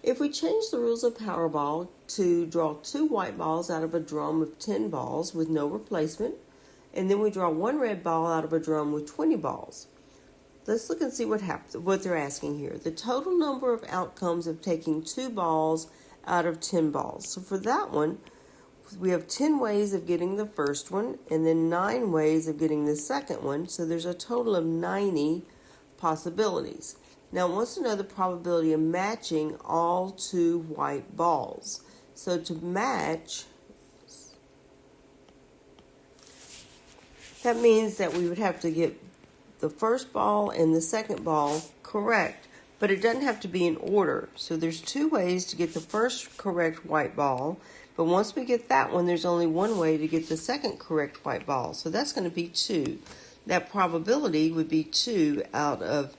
If we change the rules of Powerball to draw 2 white balls out of a drum of 10 balls with no replacement, and then we draw 1 red ball out of a drum with 20 balls. Let's look and see what they're asking here. The total number of outcomes of taking 2 balls out of 10 balls. So for that one, we have 10 ways of getting the first one, and then 9 ways of getting the second one. So there's a total of 90 possibilities. Now it wants to know the probability of matching all 2 white balls. So to match, that means that we would have to get the first ball and the second ball correct, but it doesn't have to be in order. So there's 2 ways to get the first correct white ball, but once we get that one, there's only 1 way to get the second correct white ball. So that's going to be 2. That probability would be 2 out of